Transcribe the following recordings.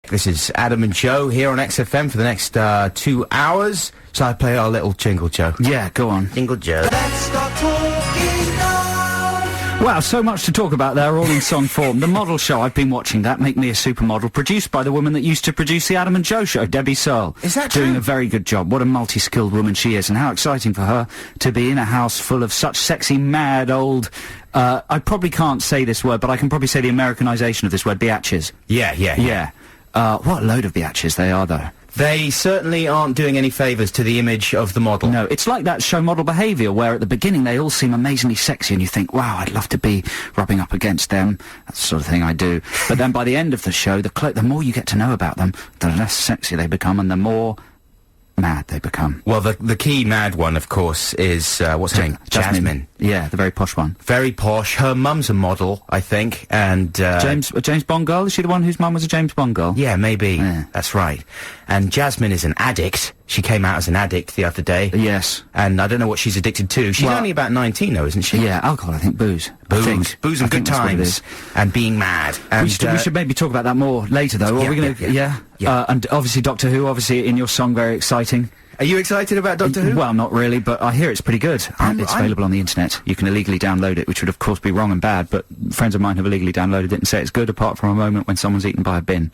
This is Adam and Joe here on XFM for the next 2 hours. Shall I play our little jingle, Joe? Yeah, go on. Jingle Joe. Let's start talking now. Wow, so much to talk about there, all in song form. The model show, I've been watching that, Make Me a Supermodel, produced by the woman that used to produce the Adam and Joe show, Debbie Searle. Is that Doing true? a very good job. What a multi-skilled woman she is, and how exciting for her to be in a house full of such sexy, mad, old... I probably can't say this word, but I can probably say the Americanization of this word, biatches. Yeah. What a load of biatches they are, though. They certainly aren't doing any favours to the image of the model. No, it's like that show Model Behaviour, where at the beginning they all seem amazingly sexy and you think, wow, I'd love to be rubbing up against them. That's the sort of thing I do. But then by the end of the show, the more you get to know about them, the less sexy they become and the more mad they become. Well, the key mad one, of course, is, what's her name? Jasmine. Yeah, the very posh one. Very posh. Her mum's a model, I think, and, James Bond girl? Is she the one whose mum was a James Bond girl? Yeah, maybe. Yeah. That's right. And Jasmine is an addict. She came out as an addict the other day. Yes. And I don't know what she's addicted to. She's only about 19, though, isn't she? Yeah, alcohol, I think, booze. Booze and good times. And being mad. And, we should maybe talk about that more later, though. Yeah, Are we gonna, yeah. And obviously Doctor Who, obviously in your song, very exciting. Are you excited about Doctor Who? Well, not really, but I hear it's pretty good. It's available on the internet. You can illegally download it, which would of course be wrong and bad, but friends of mine have illegally downloaded it and say it's good, apart from a moment when someone's eaten by a bin.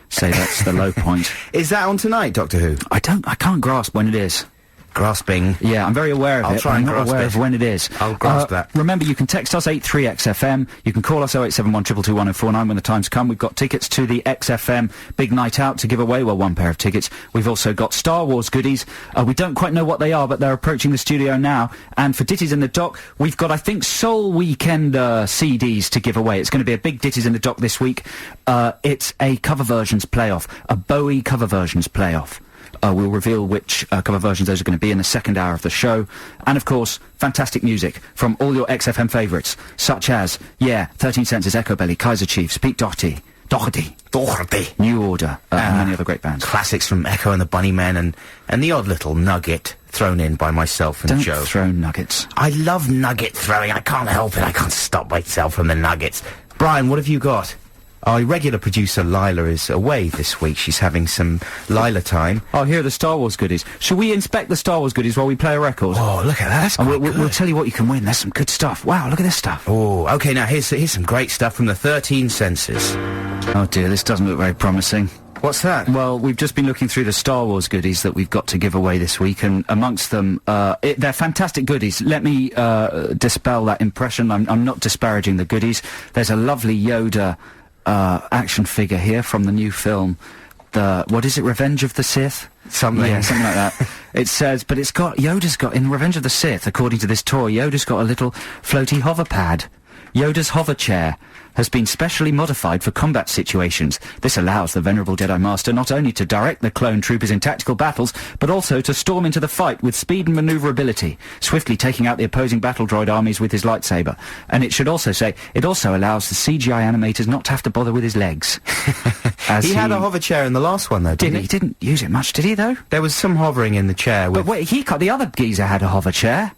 Say that's the low point. Is that on tonight, Doctor Who? I can't grasp when it is. Grasping. Yeah, I'm very aware of I'll it. try and I'm not grasp aware it. of when it is. I'll grasp that. Remember, you can text us 83XFM. You can call us 0871 222 1049 when the time's come. We've got tickets to the XFM Big Night Out to give away. Well, one pair of tickets. We've also got Star Wars goodies. We don't quite know what they are, but they're approaching the studio now. And for Ditties in the Dock, we've got, I think, Soul Weekend CDs to give away. It's going to be a big Ditties in the Dock this week. It's a cover versions playoff. A Bowie cover versions playoff. We'll reveal which cover versions those are going to be in the second hour of the show. And, of course, fantastic music from all your XFM favourites, such as, 13 Senses, Echo Belly, Kaiser Chiefs, Pete Doherty, New Order, and many other great bands. Classics from Echo and the Bunnymen and the odd little nugget thrown in by myself and Joe. Don't throw nuggets. I love nugget throwing. I can't help it. I can't stop myself from the nuggets. Brian, what have you got? Our regular producer, Lila, is away this week. She's having some Lila time. Oh, here are the Star Wars goodies. Shall we inspect the Star Wars goodies while we play a record? Oh, look at that. That's quite good. We'll tell you what you can win. There's some good stuff. Wow, look at this stuff. Oh, okay, now here's some great stuff from the 13 Senses. Oh, dear, this doesn't look very promising. What's that? Well, we've just been looking through the Star Wars goodies that we've got to give away this week, and amongst them, they're fantastic goodies. Let me dispel that impression. I'm not disparaging the goodies. There's a lovely Yoda action figure here from the new film, what is it, Revenge of the Sith? Something. Yeah, something like that. It says, but Yoda's got, in Revenge of the Sith, according to this toy, Yoda's got a little floaty hover pad. Yoda's hover chair has been specially modified for combat situations. This allows the venerable Jedi Master not only to direct the clone troopers in tactical battles, but also to storm into the fight with speed and maneuverability, swiftly taking out the opposing battle droid armies with his lightsaber. And it should also say, it also allows the CGI animators not to have to bother with his legs. He had a hover chair in the last one, though, didn't he? He didn't use it much, did he, though? There was some hovering in the chair with... But wait, the other geezer had a hover chair.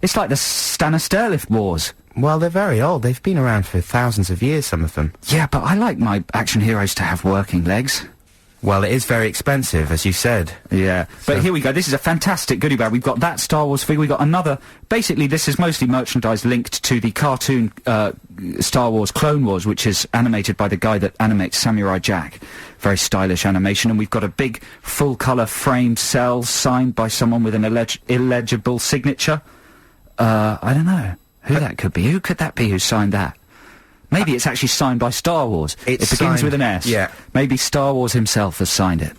It's like the Stannis Stirlift Wars. Well, they're very old. They've been around for thousands of years, some of them. Yeah, but I like my action heroes to have working legs. Well, it is very expensive, as you said. Yeah. So but here we go. This is a fantastic goodie bag. We've got that Star Wars figure. We've got another... Basically, this is mostly merchandise linked to the cartoon Star Wars Clone Wars, which is animated by the guy that animates Samurai Jack. Very stylish animation. And we've got a big, full-colour framed cell signed by someone with an illegible signature. I don't know who that could be. Who could that be who signed that? Maybe it's actually signed by Star Wars. It begins with an S. Yeah. Maybe Star Wars himself has signed it.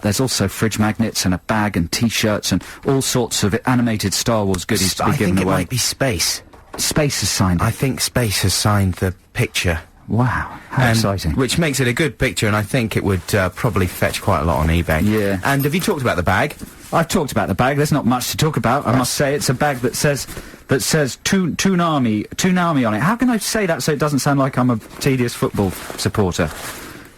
There's also fridge magnets and a bag and T-shirts and all sorts of animated Star Wars goodies to be given away. I think it might be Space. Space has signed it. I think Space has signed the picture. Wow, how exciting. Which makes it a good picture, and I think it would probably fetch quite a lot on eBay. Yeah. And have you talked about the bag? I've talked about the bag. There's not much to talk about. I must say it's a bag that says Toonami on it. How can I say that so it doesn't sound like I'm a tedious football supporter?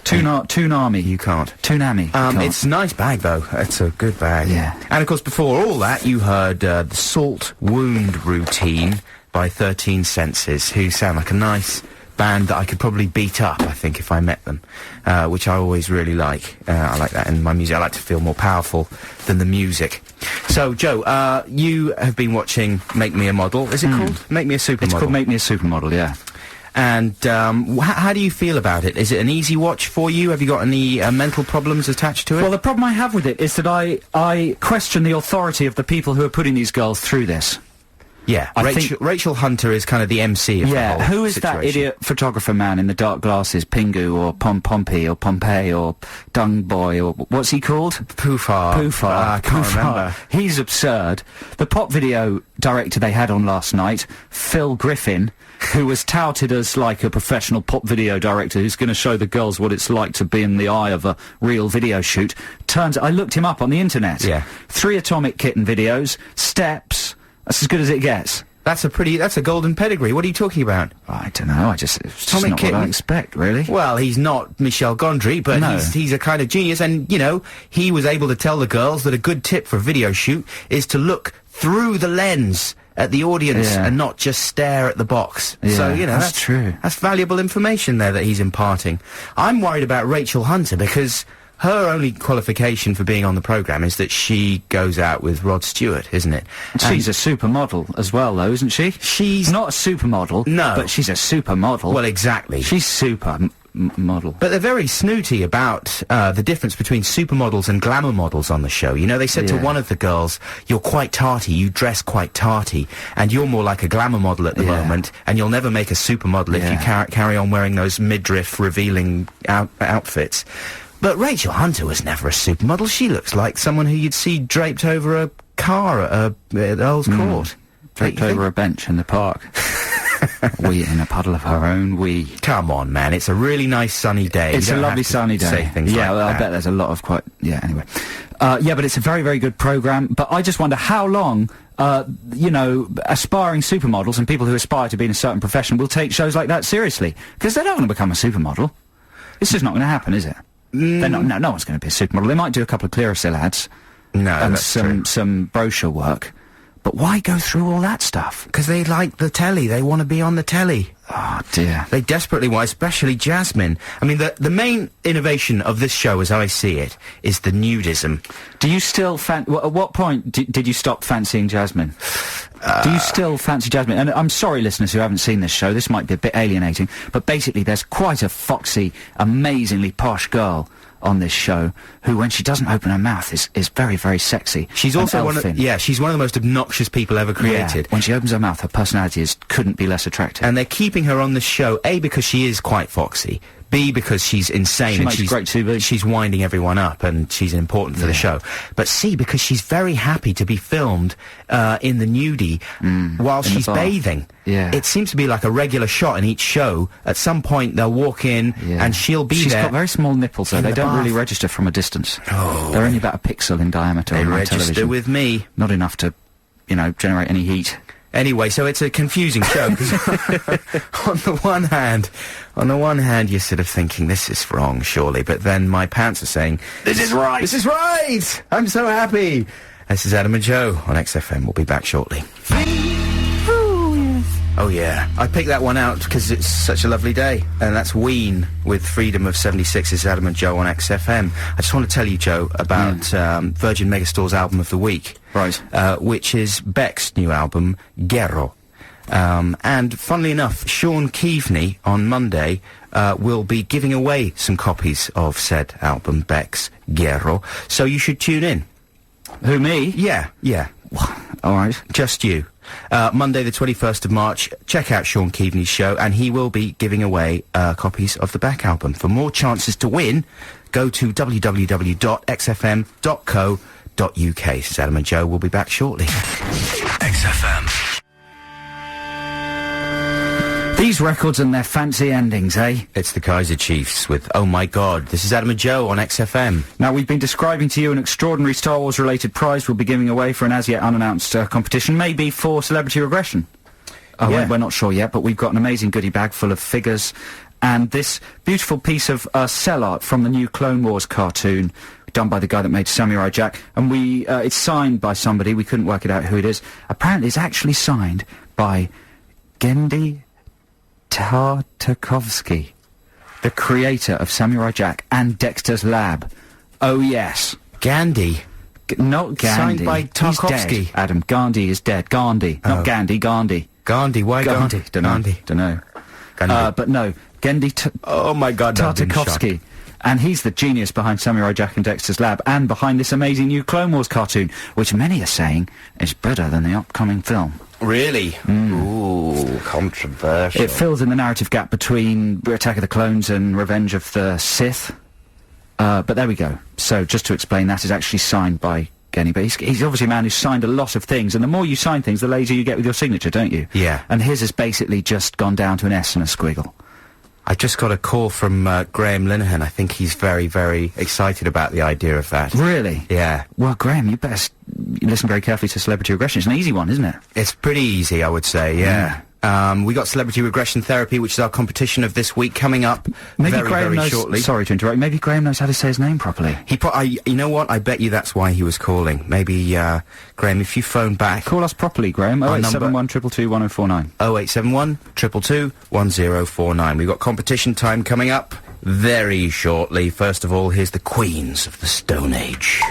Toonami. You can't. Toonami. It's a nice bag, though. It's a good bag. Yeah. And, of course, before all that, you heard the Salt Wound Routine by 13 Senses, who sound like a nice band that I could probably beat up, I think, if I met them, which I always really like. I like that in my music. I like to feel more powerful than the music. So, Joe, you have been watching Make Me a Model. Is it called Make Me a Supermodel? It's called Make Me a Supermodel, yeah. And how do you feel about it? Is it an easy watch for you? Have you got any mental problems attached to it? Well, the problem I have with it is that I question the authority of the people who are putting these girls through this. Yeah, Rachel Hunter is kind of the MC of the whole who is situation. that idiot photographer man in the dark glasses? Pingu or Pompey or Pompeii or Dung Boy or what's he called? Poofar. I can't remember. He's absurd. The pop video director they had on last night, Phil Griffin, who was touted as like a professional pop video director who's going to show the girls what it's like to be in the eye of a real video shoot. I looked him up on the internet. Yeah. 3 Atomic Kitten videos, Steps. That's as good as it gets. That's a golden pedigree. What are you talking about? I don't know, it's just Atomic not Kitten? what I expect, really. Well, he's not Michel Gondry, but No. he's a kind of genius, and, you know, he was able to tell the girls that a good tip for a video shoot is to look through the lens at the audience Yeah. and not just stare at the box. Yeah, So, you know, that's true. That's valuable information there that he's imparting. I'm worried about Rachel Hunter because her only qualification for being on the programme is that she goes out with Rod Stewart, isn't it? She's a supermodel as well, though, isn't she? She's not a supermodel, No. but she's a supermodel. Well, exactly. She's model. But they're very snooty about the difference between supermodels and glamour models on the show. You know, they said to Yeah. one of the girls, "You're quite tarty, you dress quite tarty, and you're more like a glamour model at the Yeah. moment, and you'll never make a supermodel if you carry on wearing those midriff revealing outfits." But Rachel Hunter was never a supermodel. She looks like someone who you'd see draped over a car at Earl's Court. Draped over a bench in the park. Wee in a puddle of her own wee. Come on, man, it's a really nice sunny day. It's You a don't lovely have to sunny day. say things Yeah, like well, I that. bet there's a lot of anyway. Yeah, but it's a very, very good programme. But I just wonder how long, you know, aspiring supermodels and people who aspire to be in a certain profession will take shows like that seriously. Because they're not going to become a supermodel. It's just not going to happen, is it? They're not, no one's going to be a supermodel. They might do a couple of Clearasil ads. No, and that's true. some brochure work. But why go through all that stuff? Because they like the telly. They want to be on the telly. Oh, dear. They desperately want, especially Jasmine. I mean, the main innovation of this show, as I see it, is the nudism. Do you still at what point did you stop fancying Jasmine? Do you still fancy Jasmine? And I'm sorry, listeners who haven't seen this show, this might be a bit alienating, but basically there's quite a foxy, amazingly posh girl on this show who, when she doesn't open her mouth, is very, very sexy. She's also she's one of the most obnoxious people ever created. Yeah, when she opens her mouth, her personality couldn't be less attractive. And they're keeping her on the show, A, because she is quite foxy, B, because she's insane. She makes great TV. She's winding everyone up, and she's important for the show. But C, because she's very happy to be filmed in the nudie while she's bathing. Yeah. It seems to be like a regular shot in each show. At some point, they'll walk in, and she'll be She's there. got very small nipples, though. in They the don't really bath. register from a distance. Oh. They're only about a pixel in diameter They on my register television. with me. Not enough to, you know, generate any heat. Anyway, so it's a confusing show, 'cause on the one hand, you're sort of thinking, this is wrong, surely, but then my pants are saying, this is right! This is right! I'm so happy! This is Adam and Joe on XFM. We'll be back shortly. Oh yeah, I picked that one out because it's such a lovely day, and that's Ween with Freedom of 76's Adam and Joe on XFM. I just want to tell you, Joe, about Virgin Megastore's album of the week. Right. Which is Beck's new album, Guerro. And funnily enough, Sean Keaveney on Monday will be giving away some copies of said album, Beck's Guerro, so you should tune in. Who, me? Yeah. All right. Just you. Monday the 21st of March, check out Sean Keaveney's show, and he will be giving away copies of the Beck album. For more chances to win, go to www.xfm.co.uk. This is Adam and Joe. We'll be back shortly. XFM. These records and their fancy endings, eh? It's the Kaiser Chiefs with Oh My God. This is Adam and Joe on XFM. Now, we've been describing to you an extraordinary Star Wars-related prize we'll be giving away for an as-yet unannounced competition, maybe for celebrity regression. Yeah. We're not sure yet, but we've got an amazing goodie bag full of figures and this beautiful piece of cell art from the new Clone Wars cartoon done by the guy that made Samurai Jack, and it's signed by somebody. We couldn't work it out who it is. Apparently it's actually signed by Genndy Tartakovsky, the creator of Samurai Jack and Dexter's Lab. Oh, yes. Gandhi. Not Gandhi. Signed by Tarkovsky. He's dead, Adam. Gandhi is dead. Gandhi. Not Gandhi, Gandhi. Gandhi, why Gandhi? Don't know. But no, Gandhi oh my God, Tartakovsky. And he's the genius behind Samurai Jack and Dexter's Lab, and behind this amazing new Clone Wars cartoon, which many are saying is better than the upcoming film. Really? Ooh, controversial. It fills in the narrative gap between Attack of the Clones and Revenge of the Sith. But there we go. So, just to explain, that is actually signed by Genny, but he's obviously a man who's signed a lot of things, and the more you sign things, the lazier you get with your signature, don't you? Yeah. And his has basically just gone down to an S and a squiggle. I just got a call from Graham Linehan. I think he's very, very excited about the idea of that. Really? Yeah. Well, Graham, you better listen very carefully to Celebrity Regression. It's an easy one, isn't it? It's pretty easy, I would say, yeah. We got Celebrity Regression Therapy, which is our competition of this week, coming up very shortly. Sorry to interrupt. Maybe Graham knows how to say his name properly. You know what? I bet you that's why he was calling. Maybe, Graham, if you phone back... Call us properly, Graham. 0871 222 1049. 0871 222 1049. We've got competition time coming up very shortly. First of all, here's the Queens of the Stone Age.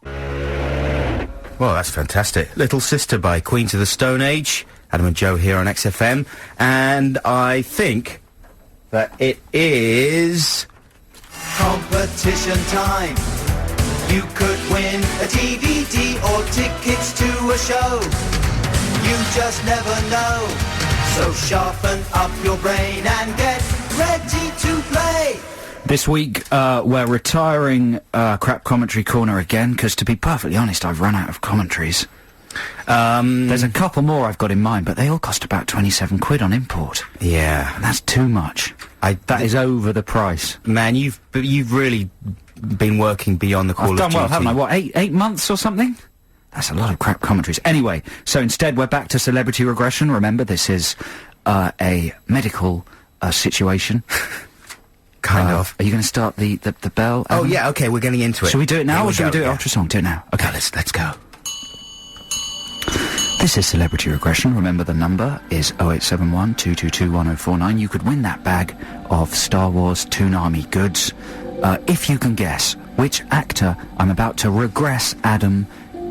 Well, that's fantastic. Little Sister by Queens of the Stone Age. Adam and Joe here on XFM. And I think that it is... competition time. You could win a DVD or tickets to a show. You just never know. So sharpen up your brain and get ready to play. This week, we're retiring Crap Commentary Corner again, because to be perfectly honest, I've run out of commentaries. There's a couple more I've got in mind, but they all cost about 27 quid on import. Yeah. And that's too much. That is over the price. Man, you've really been working beyond the Call of Duty. I've done well, haven't I? What, 8 months or something? That's a lot of crap commentaries. Anyway, so instead we're back to Celebrity Regression. Remember, this is a medical situation. Kind of. Are you going to start the bell? Oh, yeah, okay, we're getting into it. Shall we do it now, or shall we do it yeah. after a song? Do it now. Okay, let's go. This is Celebrity Regression. Remember, the number is 0871 222 1049. You could win that bag of Star Wars Toonami goods if you can guess which actor I'm about to regress Adam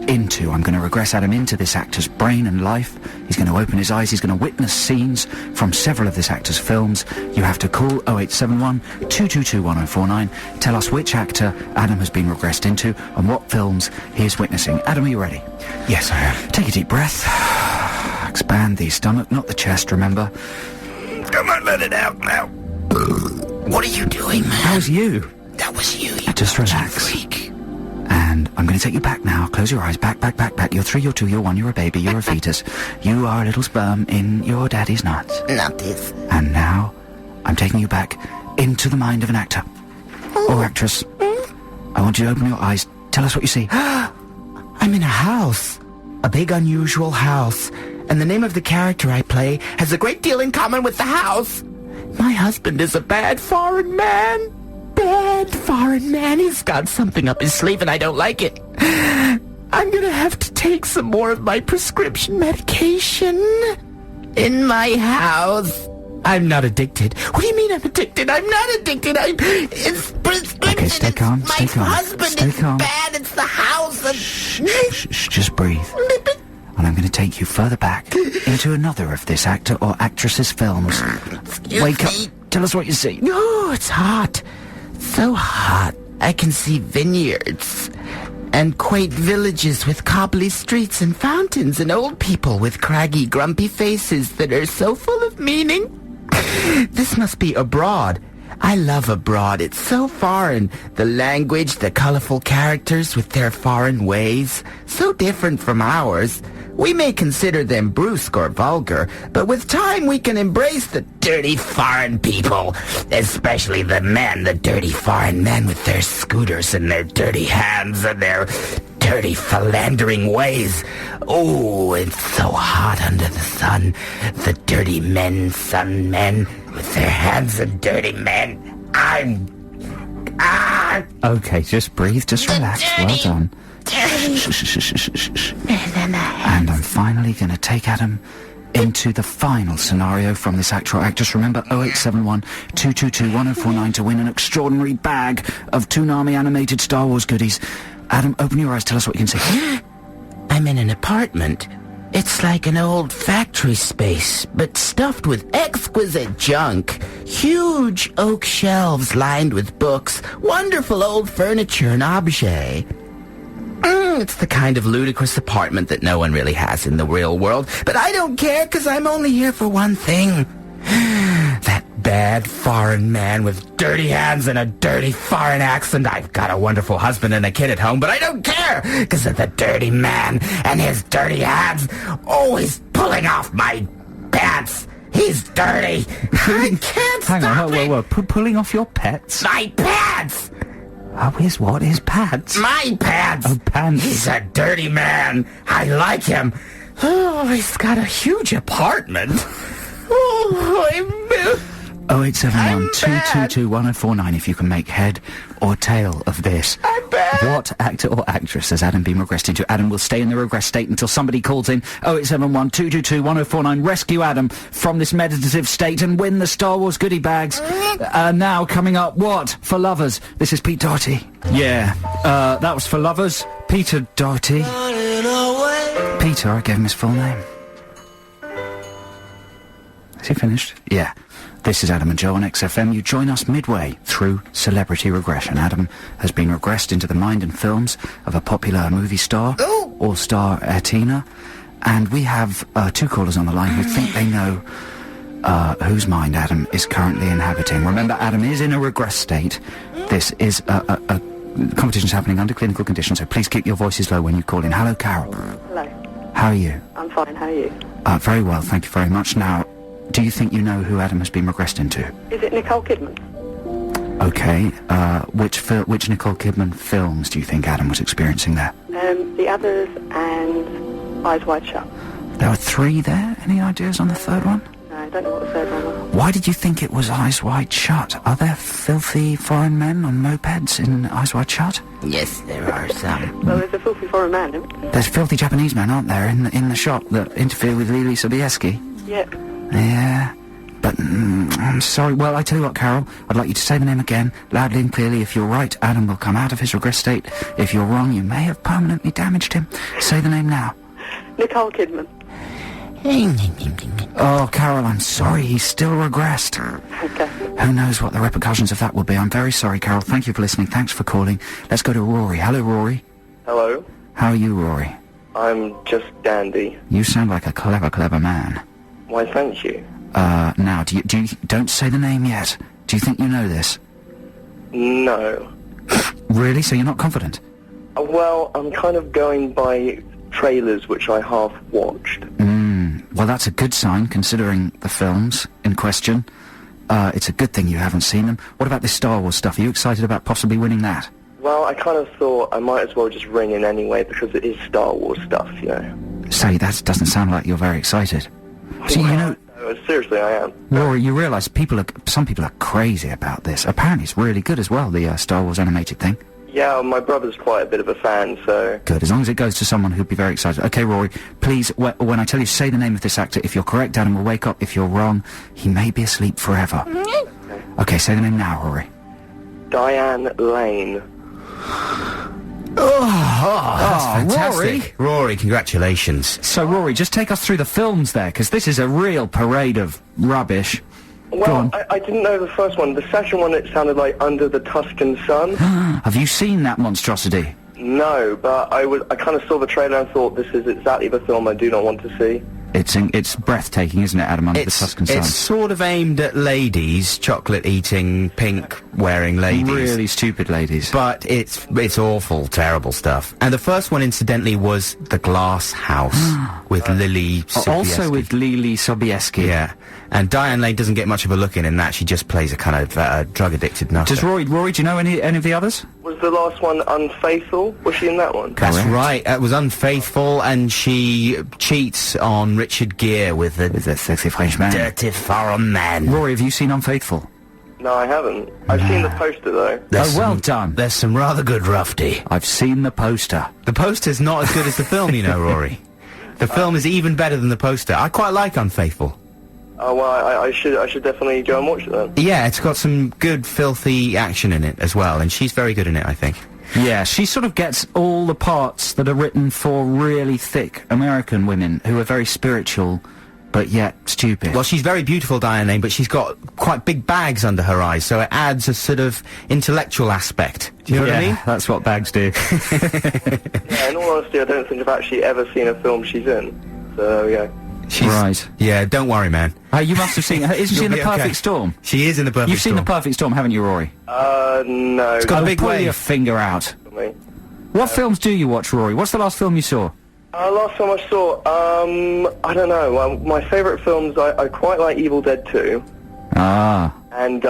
into. I'm going to regress Adam into this actor's brain and life. He's going to open his eyes. He's going to witness scenes from several of this actor's films. You have to call 0871 222 1049. Tell us which actor Adam has been regressed into and what films he is witnessing. Adam, are you ready? Yes, I am. Take a deep breath. Expand the stomach, not the chest, remember. Come on, let it out now. What are you doing, man? That was you. That was you. Just relax. Freak. And I'm going to take you back now. Close your eyes. Back. You're 3, you're 2, you're 1, you're a baby, you're a fetus. You are a little sperm in your daddy's nuts. Nutties. And now, I'm taking you back into the mind of an actor. Or actress. I want you to open your eyes. Tell us what you see. I'm in a house. A big, unusual house. And the name of the character I play has a great deal in common with the house. My husband is a bad foreign man. Bad foreign man. He's got something up his sleeve and I don't like it. I'm gonna have to take some more of my prescription medication in my house. I'm not addicted. What do you mean I'm addicted? I'm not addicted. It's prescription. Okay, stay calm, it's stay calm. My husband stay is calm. bad. It's the house. And Shh, just breathe. And I'm going to take you further back into another of this actor or actress's films. Wake up. Tell us what you see. Oh, it's hot. So hot. I can see vineyards and quaint villages with cobbly streets and fountains and old people with craggy, grumpy faces that are so full of meaning. This must be abroad. I love abroad. It's so foreign. The language, the colorful characters with their foreign ways. So different from ours. We may consider them brusque or vulgar, but with time we can embrace the dirty foreign people. Especially the men, the dirty foreign men with their scooters and their dirty hands and their dirty philandering ways. Oh, it's so hot under the sun. The dirty men, sun men, with their hands and dirty men. Okay, just breathe, just relax. Well done. Shh. And I'm finally going to take Adam into the final scenario from this actor or actress. Remember, 0871 222 1049 to win an extraordinary bag of Toonami animated Star Wars goodies. Adam, open your eyes, tell us what you can see. I'm in an apartment. It's like an old factory space, but stuffed with exquisite junk. Huge oak shelves lined with books, wonderful old furniture and objets. It's the kind of ludicrous apartment that no one really has in the real world. But I don't care, because I'm only here for one thing. That bad foreign man with dirty hands and a dirty foreign accent. I've got a wonderful husband and a kid at home, but I don't care, because of the dirty man and his dirty hands. Oh, he's pulling off my pants. He's dirty. I can't Hang stop on, whoa. Pulling off your pets? My pants! Oh, his what? His pads? My pants! Oh, pants. He's a dirty man. I like him. Oh, he's got a huge apartment. Oh, I'm 0871 222 1049 if you can make head or tail of this. I'm bad. What actor or actress has Adam been regressed into? Adam will stay in the regress state until somebody calls in 0871 222 1049. Rescue Adam from this meditative state and win the Star Wars goodie bags. Now coming up, what? For Lovers. This is Pete Doherty. Yeah, that was For Lovers. Peter Doherty. Peter, I gave him his full name. Is he finished? Yeah. This is Adam and Joe on XFM. You join us midway through celebrity regression. Adam has been regressed into the mind and films of a popular movie star, or star Tina, and we have two callers on the line who think they know whose mind Adam is currently inhabiting. Remember, Adam is in a regress state. This is a competition's happening under clinical conditions, so please keep your voices low when you call in. Hello, Carol. Hello. How are you? I'm fine, how are you? Very well, thank you very much. Now, do you think you know who Adam has been regressed into? Is it Nicole Kidman? Okay, which Nicole Kidman films do you think Adam was experiencing there? The Others and Eyes Wide Shut. There were three there. Any ideas on the third one? No, I don't know what the third one was. Why did you think it was Eyes Wide Shut? Are there filthy foreign men on mopeds in Eyes Wide Shut? Yes, there are some. Well, there's a filthy foreign man, isn't there? There's filthy Japanese men, aren't there, in the shop that interfere with Lili Sobieski? Yeah. Yeah, but I'm sorry. Well, I tell you what, Carol, I'd like you to say the name again, loudly and clearly. If you're right, Adam will come out of his regress state. If you're wrong, you may have permanently damaged him. Say the name now. Nicole Kidman. Oh, Carol, I'm sorry, he's still regressed. Okay. Who knows what the repercussions of that will be. I'm very sorry, Carol. Thank you for listening. Thanks for calling. Let's go to Rory. Hello, Rory. Hello. How are you, Rory? I'm just dandy. You sound like a clever man. Why, thank you. Now, don't say the name yet. Do you think you know this? No. Really? So you're not confident? Well, I'm kind of going by trailers which I half watched. Well, that's a good sign, considering the films in question. It's a good thing you haven't seen them. What about this Star Wars stuff? Are you excited about possibly winning that? Well, I kind of thought I might as well just ring in anyway, because it is Star Wars stuff, you know. Say, that doesn't sound like you're very excited. See, you know... No, seriously, I am. Rory, you realise some people are crazy about this. Apparently it's really good as well, the Star Wars animated thing. Yeah, my brother's quite a bit of a fan, so... Good, as long as it goes to someone who'd be very excited. Okay, Rory, please, when I tell you, say the name of this actor. If you're correct, Adam will wake up. If you're wrong, he may be asleep forever. Okay, say the name now, Rory. Diane Lane. That's fantastic. Rory, congratulations. So, Rory, just take us through the films there, because this is a real parade of rubbish. Go Well, on. I didn't know the first one. The second one, it sounded like Under the Tuscan Sun. Have you seen that monstrosity? No, but I kind of saw the trailer and thought, this is exactly the film I do not want to see. It's breathtaking, isn't it, Adam, Under the Tuscan Sun? It's sort of aimed at ladies, chocolate-eating, pink-wearing ladies. Really stupid ladies. But it's awful, terrible stuff. And the first one, incidentally, was The Glass House with Lili Sobieski. Also with Lili Sobieski. Yeah. And Diane Lane doesn't get much of a look in that. She just plays a kind of drug-addicted nutter. Does Rory, do you know any of the others? Was the last one Unfaithful? Was she in that one? That's Correct. right. It was Unfaithful, and she cheats on Richard Gere with the Sexy French man. dirty foreign man. Rory, have you seen Unfaithful? No, I haven't. I've seen the poster, though. Well done. There's some rather good rough tea. I've seen the poster. The poster's not as good as the film, you know, Rory. The film is even better than the poster. I quite like Unfaithful. Oh, well, I should definitely go and watch it then. Yeah, it's got some good, filthy action in it as well, and she's very good in it, I think. Yeah, she sort of gets all the parts that are written for really thick American women who are very spiritual, but yet stupid. Well, she's very beautiful, Diane Lane, but she's got quite big bags under her eyes, so it adds a sort of intellectual aspect. Do you know what I mean? That's what bags do. Yeah, in all honesty, I don't think I've actually ever seen a film she's in. So, yeah. Right. Yeah, don't worry, man. You must have seen her. Isn't she in The Perfect Storm? She is in The Perfect Storm. You've seen The Perfect Storm, haven't you, Rory? No. It's got a big pull wave. your finger out. What films do you watch, Rory? What's the last film you saw? Last film I saw, I don't know. My favourite films, I quite like Evil Dead 2. Ah. And,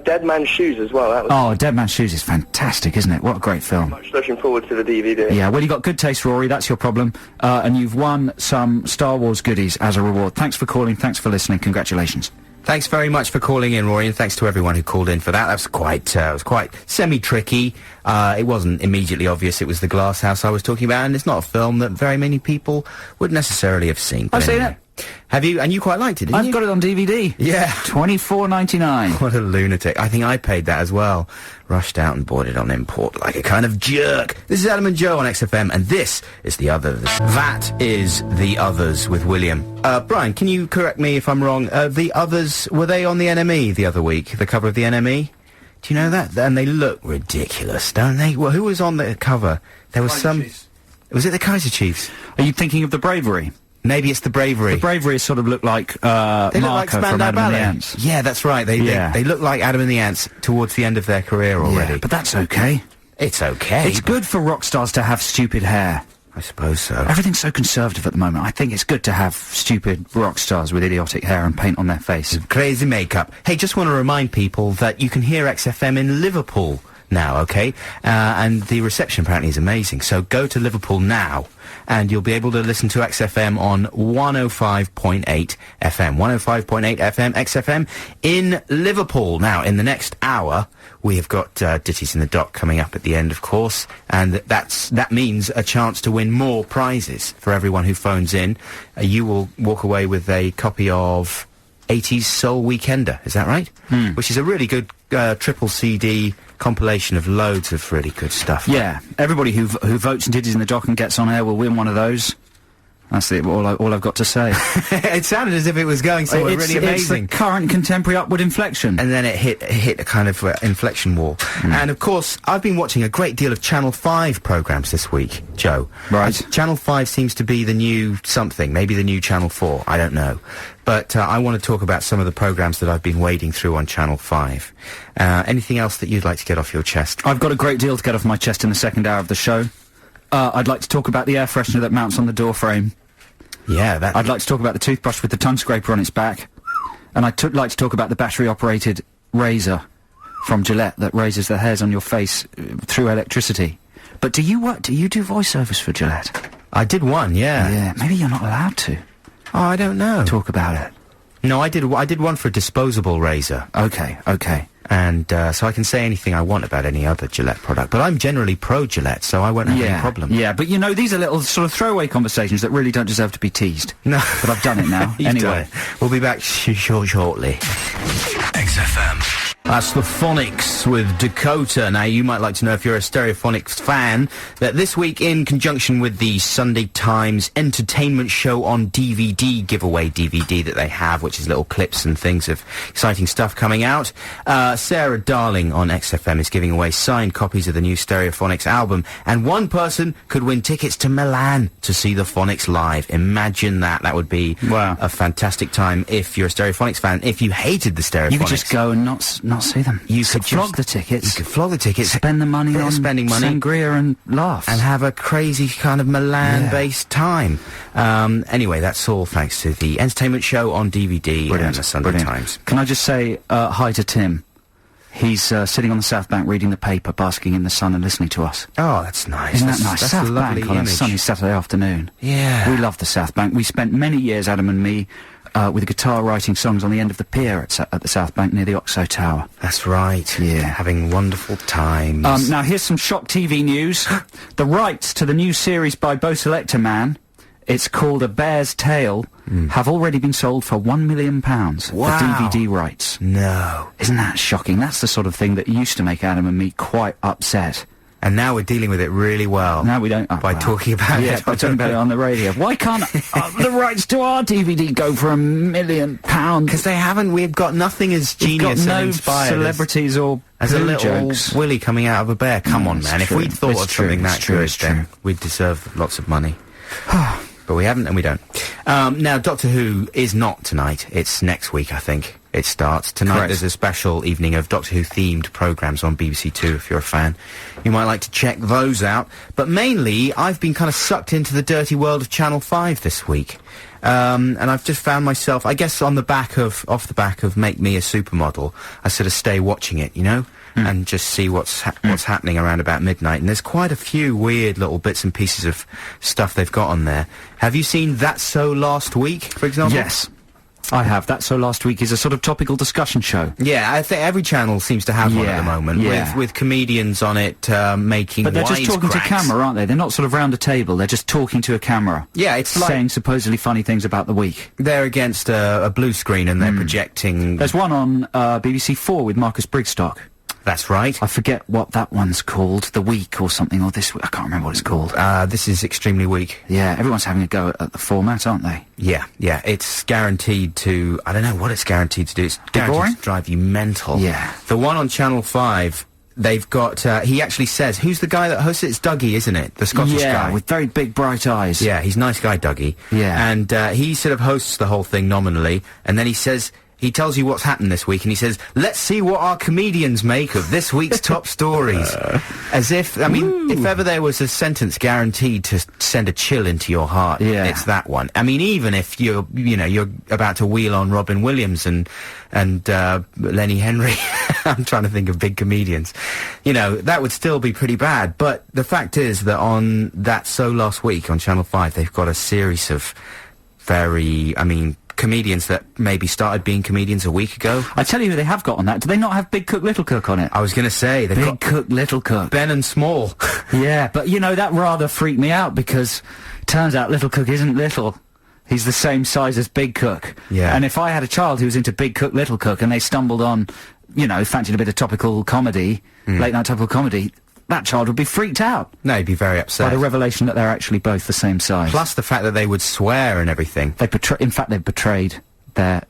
Dead Man's Shoes as well. That was Oh, Dead Man's Shoes is fantastic, isn't it? What a great film. much looking forward to the DVD. Yeah, well, you got good taste, Rory, that's your problem. And you've won some Star Wars goodies as a reward. Thanks for calling, thanks for listening, congratulations. Thanks very much for calling in, Rory, and thanks to everyone who called in for that. That was quite semi-tricky. It wasn't immediately obvious it was The Glass House I was talking about, and it's not a film that very many people would necessarily have seen. I've seen it. Have you? And you quite liked it, didn't you? I've got it on DVD. Yeah. $24.99. What a lunatic. I think I paid that as well. Rushed out and bought it on import like a kind of jerk. This is Adam and Joe on XFM, and this is The Others. That is The Others with William. Brian, can you correct me if I'm wrong? The Others, were they on the NME the other week? The cover of the NME? Do you know that? And they look ridiculous, don't they? Well, who was on the cover? There was some... Chiefs. Was it the Kaiser Chiefs? Are you thinking of The Bravery? Maybe it's The Bravery. The Bravery sort of look like, They look like Marco from Spandau Adam and the Ballet. Ants. Yeah, that's right. They look like Adam and the Ants towards the end of their career already. Yeah, but that's okay. It's okay. It's good for rock stars to have stupid hair. I suppose so. Everything's so conservative at the moment. I think it's good to have stupid rock stars with idiotic hair and paint on their face. Crazy makeup. Hey, just want to remind people that you can hear XFM in Liverpool now, okay? And the reception apparently is amazing. So go to Liverpool now, and you'll be able to listen to XFM on 105.8 FM. 105.8 FM, XFM in Liverpool. Now, in the next hour, we have got Ditties in the Dock coming up at the end, of course, and that means a chance to win more prizes for everyone who phones in. You will walk away with a copy of 80s Soul Weekender, is that right? Which is a really good triple CD compilation of loads of really good stuff. Yeah, everybody who votes in Ditties in the Dock and gets on air will win one of those. That's all I've got to say. It sounded as if it was going somewhere really amazing. It's the current contemporary upward inflection. And then it hit a kind of inflection wall. And of course, I've been watching a great deal of Channel 5 programmes this week, Joe. Right. Channel 5 seems to be the new something, maybe the new Channel 4, I don't know. But I want to talk about some of the programmes that I've been wading through on Channel 5. Anything else that you'd like to get off your chest? I've got a great deal to get off my chest in the second hour of the show. I'd like to talk about the air freshener that mounts on the door frame. Yeah, that... I'd like to talk about the toothbrush with the tongue scraper on its back. And I'd like to talk about the battery-operated razor from Gillette that raises the hairs on your face through electricity. But do you do voiceovers for Gillette? I did one, yeah. Yeah, maybe you're not allowed to Oh, I don't know. talk about it. No, I did one for a disposable razor. Okay. And so I can say anything I want about any other Gillette product. But I'm generally pro-Gillette, so I won't have any problem. Yeah, but you know, these are little sort of throwaway conversations that really don't deserve to be teased. No. But I've done it now. You've done Anyway. it. We'll be back shortly. XFM. That's the Phonics with Dakota. Now, you might like to know, if you're a Stereophonics fan, that this week, in conjunction with the Sunday Times Entertainment Show on DVD giveaway DVD that they have, which is little clips and things of exciting stuff coming out, Sarah Darling on XFM is giving away signed copies of the new Stereophonics album, and one person could win tickets to Milan to see the Phonics live. Imagine that. That would be a fantastic time if you're a Stereophonics fan. If you hated the Stereophonics... You could just go and not see them. You could flog the tickets. You could flog the tickets. Spend the money on sangria and laughs. And have a crazy kind of Milan-based time. Anyway, that's all thanks to the Entertainment Show on DVD and the Sunday Times. Can I just say hi to Tim? He's sitting on the South Bank reading the paper, basking in the sun and listening to us. Oh, that's nice. Isn't that nice? That's South a lovely Bank on a image. sunny Saturday afternoon. Yeah. We love the South Bank. We spent many years, Adam and me, with a guitar writing songs on the end of the pier at the South Bank near the Oxo Tower. That's right. Yeah. Having wonderful times. Now here's some shock TV news. The rights to the new series by Bo Selector Man It's called A Bear's Tale, have already been sold for £1 million Wow. for DVD rights. No. Isn't that shocking? That's the sort of thing that used to make Adam and me quite upset. And now we're dealing with it really well. Now we don't... By talking about it. by talking about it on the radio. Why can't the rights to our DVD go for £1 million? Because they haven't... We've got nothing as genius and inspired celebrities or as a poo little jokes. Willy coming out of a bear. Come on, man. If true. we'd thought It's of true. something It's that true. good, It's then true. we'd deserve lots of money. But we haven't, and we don't. Now, Doctor Who is not tonight. It's next week, I think. It starts. Tonight Correct. there's a special evening of Doctor Who-themed programmes on BBC Two, if you're a fan. You might like to check those out. But mainly, I've been kind of sucked into the dirty world of Channel 5 this week. And I've just found myself, I guess off the back of Make Me a Supermodel, I sort of stay watching it, you know? And just see what's happening around about midnight. And there's quite a few weird little bits and pieces of stuff they've got on there. Have you seen That's So Last Week, for example? Yes, I have. That's So Last Week is a sort of topical discussion show. Yeah, I think every channel seems to have one at the moment, with comedians on it making But they're just talking to wisecracks. camera, aren't they? They're not sort of round a table. They're just talking to a camera. Yeah, it's like saying supposedly funny things about the week. they're against a blue screen and they're projecting... There's one on BBC 4 with Marcus Brigstock. That's right. I forget what that one's called. The Week or something, or This Week. I can't remember what it's called. This is extremely weak. Yeah, everyone's having a go at the format, aren't they? Yeah, it's guaranteed to... I don't know what it's guaranteed to do. It's guaranteed boring? to drive you mental. Yeah. The one on Channel 5, they've got... he actually says... Who's the guy that hosts it? It's Dougie, isn't it? The Scottish guy. Yeah, with very big, bright eyes. Yeah, he's a nice guy, Dougie. Yeah. And he sort of hosts the whole thing nominally, and then he says... He tells you what's happened this week, and he says, let's see what our comedians make of this week's top stories. As if, I mean, if ever there was a sentence guaranteed to send a chill into your heart, it's that one. I mean, even if you're about to wheel on Robin Williams and Lenny Henry, I'm trying to think of big comedians, that would still be pretty bad. But the fact is that on That's So Last Week on Channel 5, they've got a series of comedians that maybe started being comedians a week ago. I tell you who they have got on that. Do they not have Big Cook, Little Cook on it? I was going to say, they've Big got Cook, Little Cook. Ben and Small. Yeah, but that rather freaked me out because turns out Little Cook isn't little. He's the same size as Big Cook. Yeah. And if I had a child who was into Big Cook, Little Cook and they stumbled on, fancied a bit of topical comedy, late night topical comedy, that child would be freaked out. No, he'd be very upset. By the revelation that they're actually both the same size. Plus the fact that they would swear and everything. In fact, they've betrayed their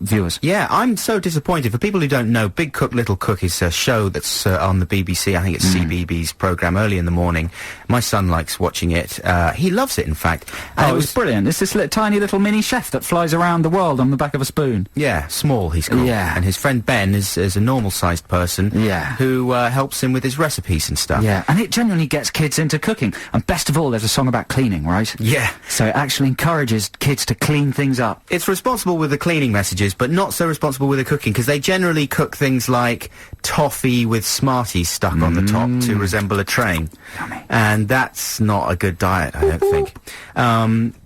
viewers. Yeah, I'm so disappointed. For people who don't know, Big Cook, Little Cook is a show that's on the BBC. I think it's CBeebies programme early in the morning. My son likes watching it. He loves it, in fact. And it was brilliant. It's this tiny little mini chef that flies around the world on the back of a spoon. Yeah, Small, he's called. Yeah. And his friend Ben is a normal-sized person. Yeah. Who helps him with his recipes and stuff. Yeah, and it genuinely gets kids into cooking. And best of all, there's a song about cleaning, right? Yeah. So it actually encourages kids to clean things up. It's responsible with the cleaning messages, but not so responsible with the cooking, because they generally cook things like toffee with Smarties stuck on the top to resemble a train. Yummy. And that's not a good diet, I don't think.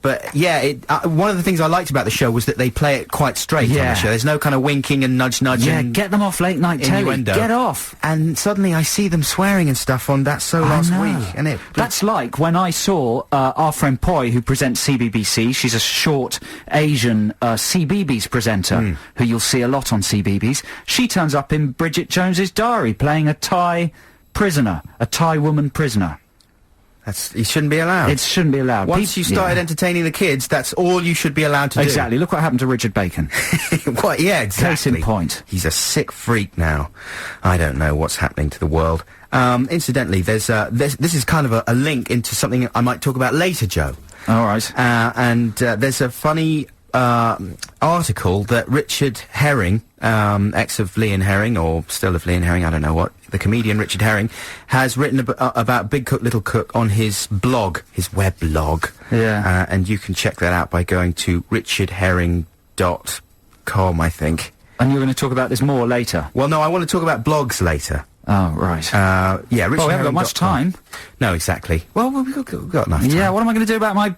But yeah, one of the things I liked about the show was that they play it quite straight on the show. There's no kind of winking and nudge Yeah, and get them off late night telly. innuendo. Get off. And suddenly I see them swearing and stuff on That's So Last Week. And That's like when I saw our friend Poi, who presents CBBC. She's a short Asian CBeebies presenter, who you'll see a lot on CBeebies. She turns up in Bridget Jones's Diary, playing a Thai prisoner, a Thai woman prisoner. you shouldn't be allowed. It shouldn't be allowed. Once you started entertaining the kids, that's all you should be allowed to do. Exactly. Look what happened to Richard Bacon. What? Yeah, exactly. Case in point. He's a sick freak now. I don't know what's happening to the world. Incidentally, this is kind of a link into something I might talk about later, Joe. All right. And there's a funny article that Richard Herring, ex of Lee and Herring, or still of Lee and Herring, I don't know what, the comedian Richard Herring, has written about Big Cook, Little Cook on his blog, his web blog. Yeah. And you can check that out by going to richardherring.com, I think. And you're going to talk about this more later? Well, no, I want to talk about blogs later. Oh, right. Yeah, Richard Well, we haven't got much time. No, exactly. Well, we've got enough time. Yeah, what am I going to do about my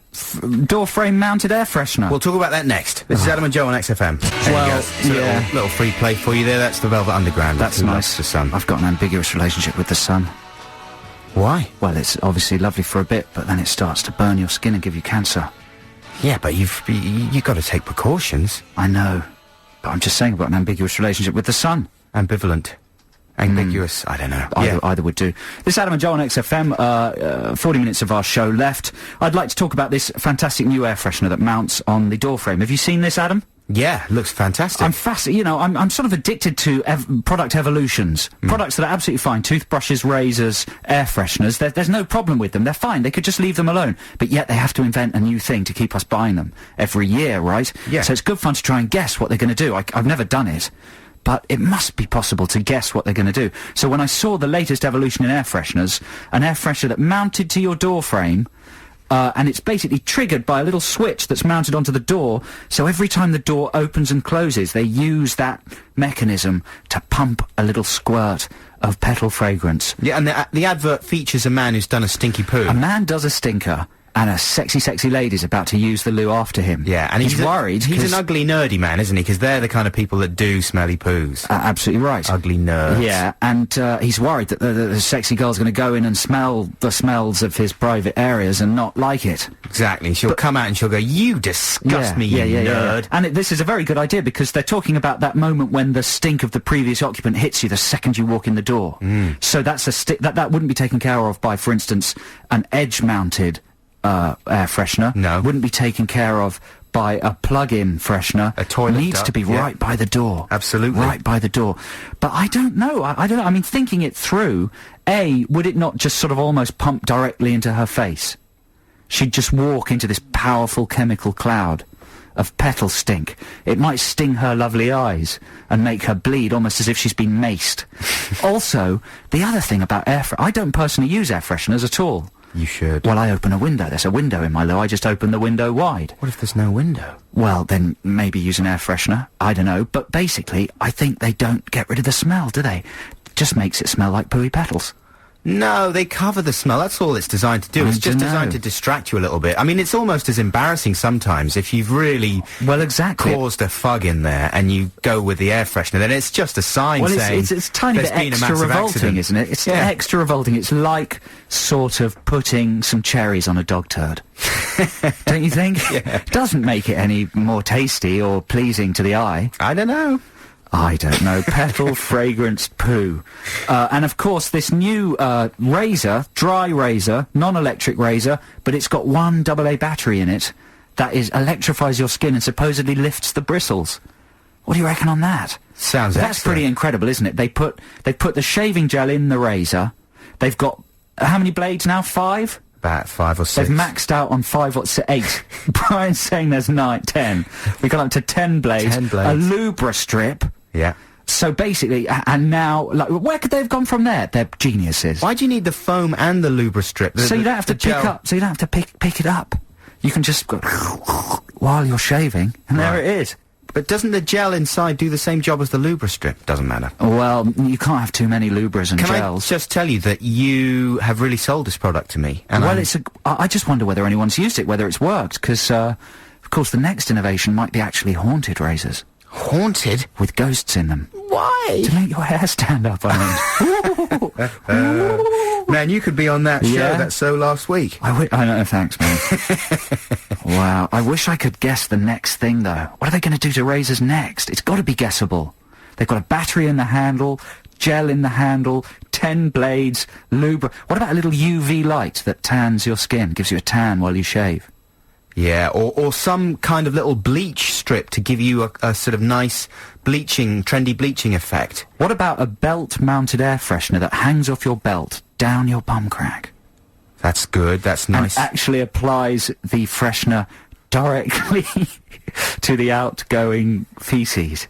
door frame mounted air freshener? We'll talk about that next. This is Adam and Joe on XFM. There you go. It's a little free play for you there. That's the Velvet Underground. That's Who nice. Loves the Sun. I've got an ambiguous relationship with the sun. Why? Well, it's obviously lovely for a bit, but then it starts to burn your skin and give you cancer. Yeah, but you've got to take precautions. I know. But I'm just saying about an ambiguous relationship with the sun. Ambivalent. Ambiguous, I don't know. Either would do. This is Adam and Joe on XFM, 40 minutes of our show left. I'd like to talk about this fantastic new air freshener that mounts on the door frame. Have you seen this, Adam? Yeah, looks fantastic. I'm fascinated, I'm sort of addicted to product evolutions. Products that are absolutely fine. Toothbrushes, razors, air fresheners. There's no problem with them. They're fine. They could just leave them alone. But yet they have to invent a new thing to keep us buying them every year, right? Yeah. So it's good fun to try and guess what they're going to do. I've never done it. But it must be possible to guess what they're going to do. So when I saw the latest evolution in air fresheners, an air freshener that mounted to your door frame, and it's basically triggered by a little switch that's mounted onto the door, so every time the door opens and closes, they use that mechanism to pump a little squirt of petal fragrance. Yeah, and the advert features a man who's done a stinky poo. A man does a stinker, and a sexy, sexy lady's about to use the loo after him. Yeah, and he's worried. He's an ugly, nerdy man, isn't he? Because they're the kind of people that do smelly poos. Absolutely right. Ugly nerds. Yeah, and he's worried that the sexy girl's going to go in and smell the smells of his private areas and not like it. Exactly. She'll come out and she'll go, "You disgust me, you nerd." And this is a very good idea because they're talking about that moment when the stink of the previous occupant hits you the second you walk in the door. So that's that wouldn't be taken care of by, for instance, an edge-mounted air freshener. No. Wouldn't be taken care of by a plug-in freshener. A toilet needs duct, to be right by the door. Absolutely. Right by the door. But I don't know. I don't know. I mean, thinking it through, would it not just sort of almost pump directly into her face? She'd just walk into this powerful chemical cloud of petal stink. It might sting her lovely eyes and make her bleed almost as if she's been maced. Also, the other thing about I don't personally use air fresheners at all. You should. Well, I open a window. There's a window in my loo. I just open the window wide. What if there's no window? Well, then maybe use an air freshener. I don't know. But basically, I think they don't get rid of the smell, do they? Just makes it smell like pooey petals. No, they cover the smell. That's all it's designed to do. It's just designed to distract you a little bit. I mean, it's almost as embarrassing sometimes if you've really caused a fug in there and you go with the air freshener. Then it's just a sign saying it's tiny bit extra revolting, isn't it? It's extra revolting. It's like sort of putting some cherries on a dog turd. Don't you think? Yeah. It doesn't make it any more tasty or pleasing to the eye. I don't know. I don't know. Petal fragrance poo. And of course this new razor, dry razor, non-electric razor, but it's got one AA battery in it that electrifies your skin and supposedly lifts the bristles. What do you reckon on that? Sounds That's pretty incredible, isn't it? They put the shaving gel in the razor. They've got how many blades now? 5? About 5 or 6. They've maxed out on 5 or 8. Brian's saying there's 9, 10. We've got up to 10 blades. 10 blades. A Lubra strip. Yeah. So basically, and now, like, where could they have gone from there? They're geniuses. Why do you need the foam and the Lubra strip? So you don't have to pick it up. You can just go while you're shaving, and there it is. But doesn't the gel inside do the same job as the Lubra strip? Doesn't matter. Well, you can't have too many Lubras and gels. Can I just tell you that you have really sold this product to me? And I just wonder whether anyone's used it, whether it's worked, because, of course, the next innovation might be actually haunted razors. Haunted? With ghosts in them. Why? To make your hair stand up, I mean. Man, you could be on that show, That's So Last Week. I know, thanks, man. Wow, I wish I could guess the next thing, though. What are they going to do to razors next? It's got to be guessable. They've got a battery in the handle, gel in the handle, 10 blades, Lubra. What about a little UV light that tans your skin, gives you a tan while you shave? Yeah, or some kind of little bleach strip to give you a sort of nice trendy bleaching effect. What about a belt-mounted air freshener that hangs off your belt down your bum crack? That's good, that's nice. And actually applies the freshener directly to the outgoing feces.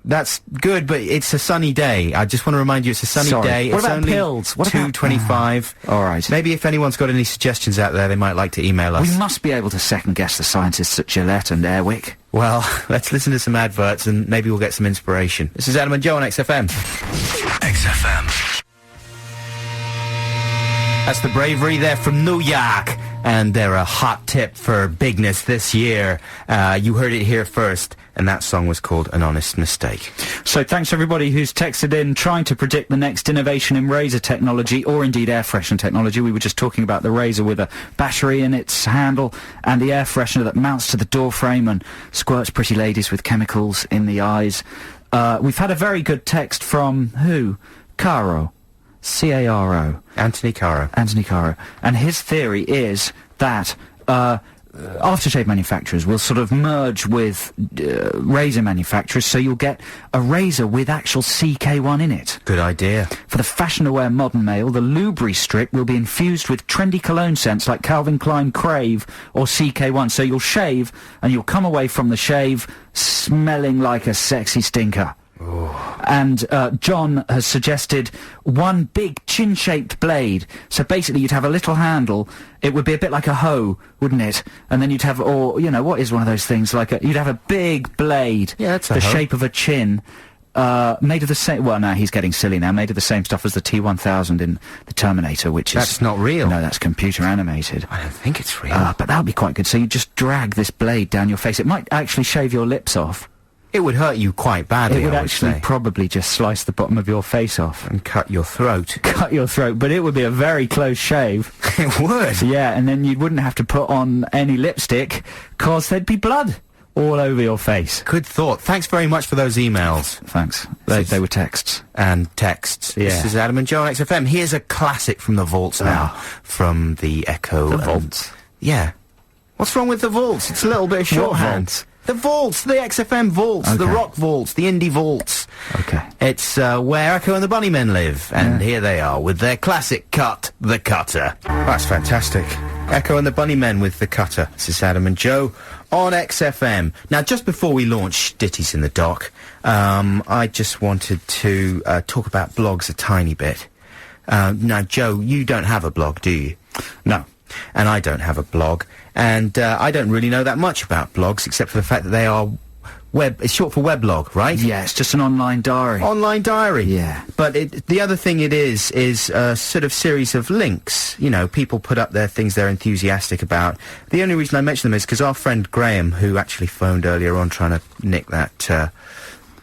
That's good, but it's a sunny day. I just want to remind you, it's a sunny day. What it's about only pills? What 2:25. All right. Maybe if anyone's got any suggestions out there, they might like to email us. We must be able to second-guess the scientists at Gillette and Airwick. Well, let's listen to some adverts and maybe we'll get some inspiration. This is Adam and Joe on XFM. XFM. That's the Bravery there from New York. and they're a hot tip for bigness this year. You heard it here first, and that song was called An Honest Mistake. So thanks to everybody who's texted in trying to predict the next innovation in razor technology, or indeed air freshener technology. We were just talking about the razor with a battery in its handle and the air freshener that mounts to the door frame and squirts pretty ladies with chemicals in the eyes. We've had a very good text from who? Caro. C-A-R-O. Anthony Caro. Anthony Caro. And his theory is that aftershave manufacturers will sort of merge with razor manufacturers, so you'll get a razor with actual CK1 in it. Good idea. For the fashion-aware modern male, the Lubri strip will be infused with trendy cologne scents like Calvin Klein Crave or CK1, so you'll shave and you'll come away from the shave smelling like a sexy stinker. Ooh. And John has suggested one big chin-shaped blade. So basically you'd have a little handle. It would be a bit like a hoe, wouldn't it? And then you'd have, or, you know, what is one of those things? Like you'd have a big blade. Yeah, that's a the hoe. shape of a chin. Made of the same, well, no, he's getting silly now, made of the same stuff as the T-1000 in the Terminator, which is... That's not real. No, that's computer animated. I don't think it's real. But that would be quite good. So you just drag this blade down your face. It might actually shave your lips off. It would hurt you quite badly, It would I actually say. probably just slice the bottom of your face off. And cut your throat. Cut your throat, but it would be a very close shave. It would. Yeah, and then you wouldn't have to put on any lipstick, 'cause there'd be blood all over your face. Good thought. Thanks very much for those emails. Thanks. They were texts. And texts. Yeah. This is Adam and Joe on XFM. Here's a classic from the Vaults now. From the Echo. The and- Vaults. Yeah. What's wrong with the Vaults? It's a little bit of shorthand. Vaults? The Vaults, the XFM Vaults, the Okay. Rock Vaults, the Indie Vaults. Okay. It's where Echo and the Bunnymen live, and here they are with their classic cut, The Cutter. That's fantastic. Echo and the Bunnymen with The Cutter. This is Adam and Joe on XFM. Now, just before we launch Ditties in the Dock, I just wanted to talk about blogs a tiny bit. Now, Joe, you don't have a blog, do you? No. And I don't have a blog, and I don't really know that much about blogs, except for the fact that they are it's short for weblog, right? Yeah, it's just an online diary. Online diary. Yeah. But the other thing it is a sort of series of links. You know, people put up their things they're enthusiastic about. The only reason I mention them is because our friend Graham, who actually phoned earlier on trying to nick that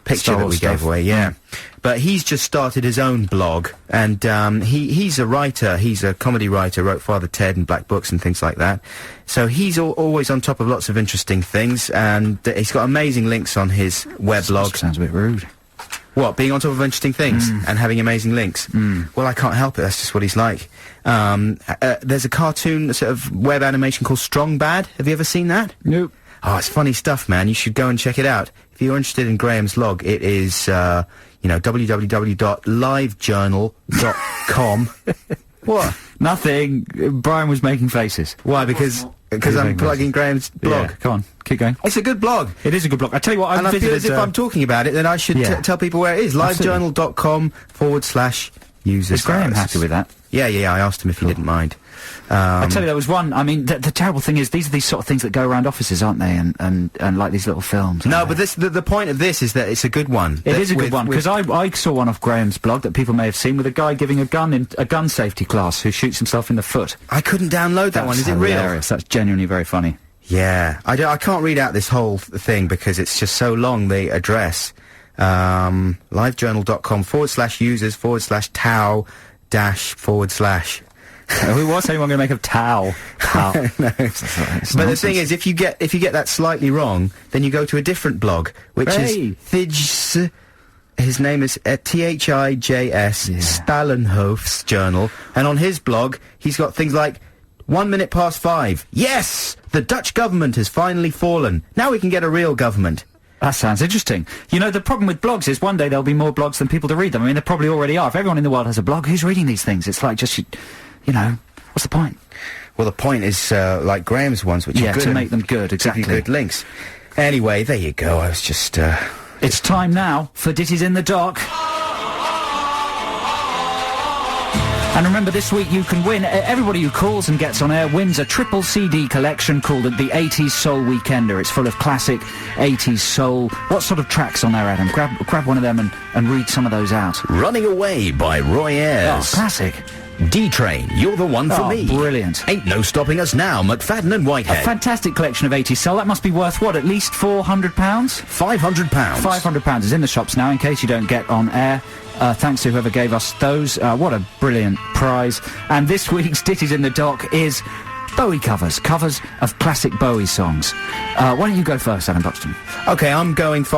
picture Star that Wars we gave stuff. away, yeah. But he's just started his own blog, and he's a writer. He's a comedy writer, wrote Father Ted and Black Books and things like that. So he's always on top of lots of interesting things, and he's got amazing links on his weblog. Sounds a bit rude. What, being on top of interesting things and having amazing links? Well, I can't help it. That's just what he's like. There's a cartoon, a sort of web animation called Strong Bad. Have you ever seen that? Nope. Oh, it's funny stuff, man. You should go and check it out. If you're interested in Graham's log, it is, www.livejournal.com. What? Nothing. Brian was making faces. Why? Because I'm plugging Graham's blog. Yeah, come on, keep going. It's a good blog. It is a good blog. I tell you what, And I feel as if I'm talking about it, then I should Yeah. tell people where it is. Absolutely. livejournal.com/users. Is Graham happy with that? Yeah, I asked him if he didn't mind. I tell you, there was one. I mean, the terrible thing is, these are these sort of things that go around offices, aren't they? And like these little films. No, aren't but they? the point of this is that it's a good one. It is a good one, because I saw one off Graham's blog that people may have seen with a guy giving a gun in a gun safety class who shoots himself in the foot. I couldn't download that one. Is it real? Hilarious. That's genuinely very funny. Yeah, I can't read out this whole thing because it's just so long, the address. livejournal.com/users/tau // What's anyone going to make of Tau? Tau. No. But the thing is, if you get that slightly wrong, then you go to a different blog, which Hey. is Thijs. His name is Thijs Stalenhoof's journal, and on his blog, he's got things like 5:01. Yes, the Dutch government has finally fallen. Now we can get a real government. That sounds interesting. You know, the problem with blogs is one day there'll be more blogs than people to read them. I mean, there probably already are. If everyone in the world has a blog, who's reading these things? It's like just, you know, what's the point? Well, the point is, like Graham's ones, which Yeah, are good. to make them good, exactly. Give you good links. Anyway, there you go. I was just, It's time now for Ditties in the Dock. And remember, this week you can win. Everybody who calls and gets on air wins a triple CD collection called the 80s Soul Weekender. It's full of classic 80s soul. What sort of tracks on there, Adam? Grab one of them and read some of those out. Running Away by Roy Oh, Ayers. classic. D-Train, you're the one for me. Brilliant. Ain't no stopping us now, McFadden and Whitehead. A fantastic collection of 80s soul. That must be worth, what, at least £400? £500. £500 is in the shops now, in case you don't get on air. Thanks to whoever gave us those. What a brilliant prize. And this week's Ditties in the Dock is Bowie covers of classic Bowie songs. Why don't you go first, Adam Buxton? Okay, I'll